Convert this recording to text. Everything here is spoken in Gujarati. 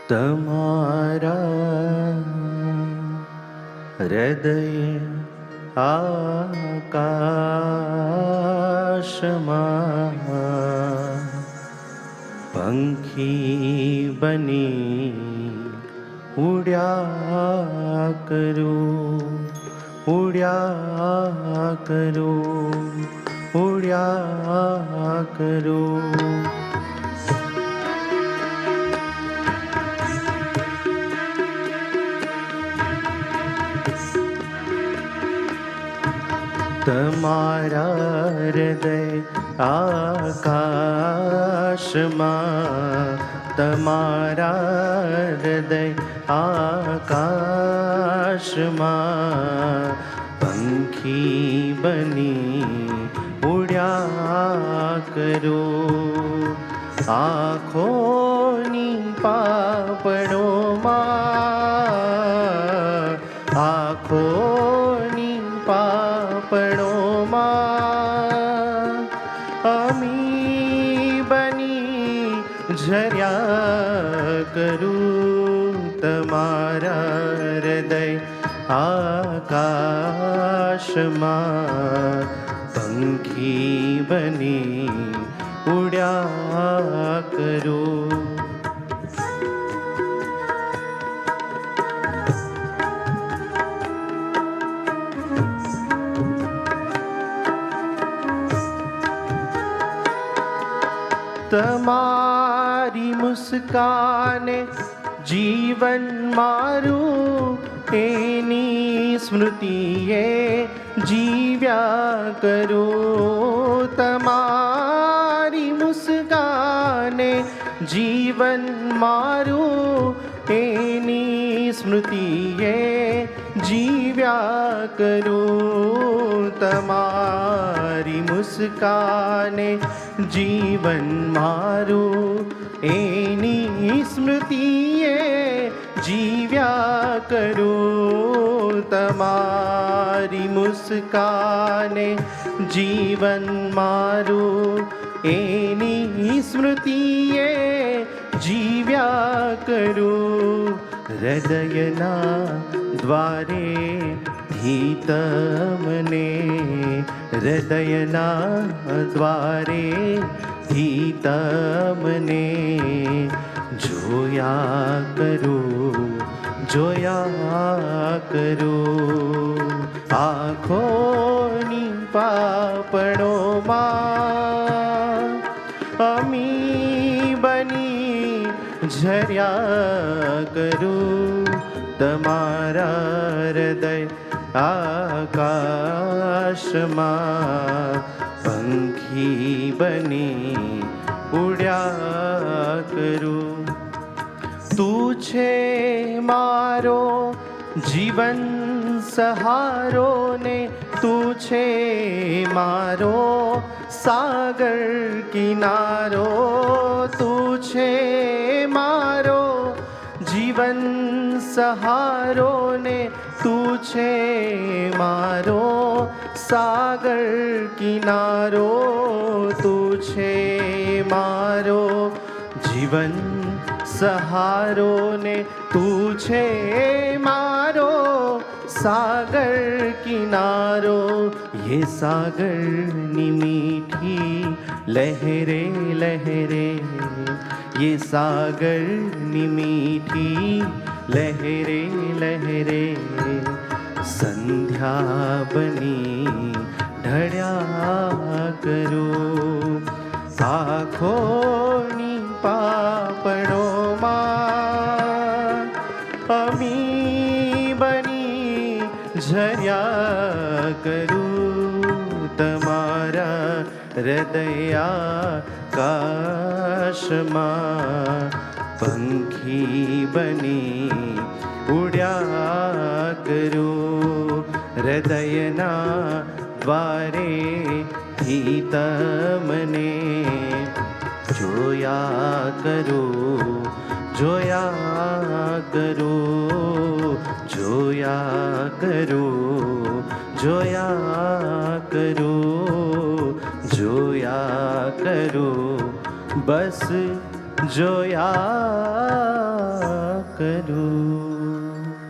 તમારા હૃદય આકાશમાં પંખી બની ઉડ્યા કરું, ઉડ્યા કરું, ઉડ્યા કરું. તમારા હૃદય આકાશમાં, તમારા હૃદય આકાશમાં પંખી બની ઉડ્યા કરો. આંખોની પાપણોમાં, આંખોની પાપણોમાં અમી બની ઝર્યા કરું. તમારા હૃદય આકાશમાં પંખી બની ઉડ્યા કરું. તમારી મુસ્કાને જીવન મારું એની સ્મૃતિએ જીવ્યા કરું. તમારી મુસ્કાને જીવન મારું એની સ્મૃતિએ જીવ્યા કરું. તમારી મુસ્કાને જીવન મારું એની સ્મૃતિએ જીવ્યા કરું. તમારી મુસ્કાને જીવન મારું એની સ્મૃતિએ જીવ્યા કરું. હૃદયના દ્વારે થી તમને, હૃદયના દ્વારે થી તમને જોયા કરું, જોયા કરું. આંખોની પાપણોમાં અમી બની ઝર્યા કરું. તમારા હૃદય આકાશમાં પંખી બની ઉડ્યા કરું. તું છે મારો જીવન સહારો ને તું છે મારો સાગર કિનારો. તું છે મારો જીવન સહારો ને તું છે મારો સાગર કિનારો. તું છે મારો જીવન સહારો ને તું છે મારો સાગર કિનારો. ये सागरनी मीठी लहरे लहरे, ये सागरनी मीठी लहरे लहरे संध्या बनी ढळ्या करो. आँखोनी पापणोમાં અમી બની ઝર્યા કરું. તમારા હૃદયાકાશમાં પંખી બની ઉડ્યા કરું. હૃદયના દ્વારેથી તમને જોયા કરું, જોયા કરું, જોયા કરું, જોયા કરું, જોયા કરું, બસ જોયા કરું.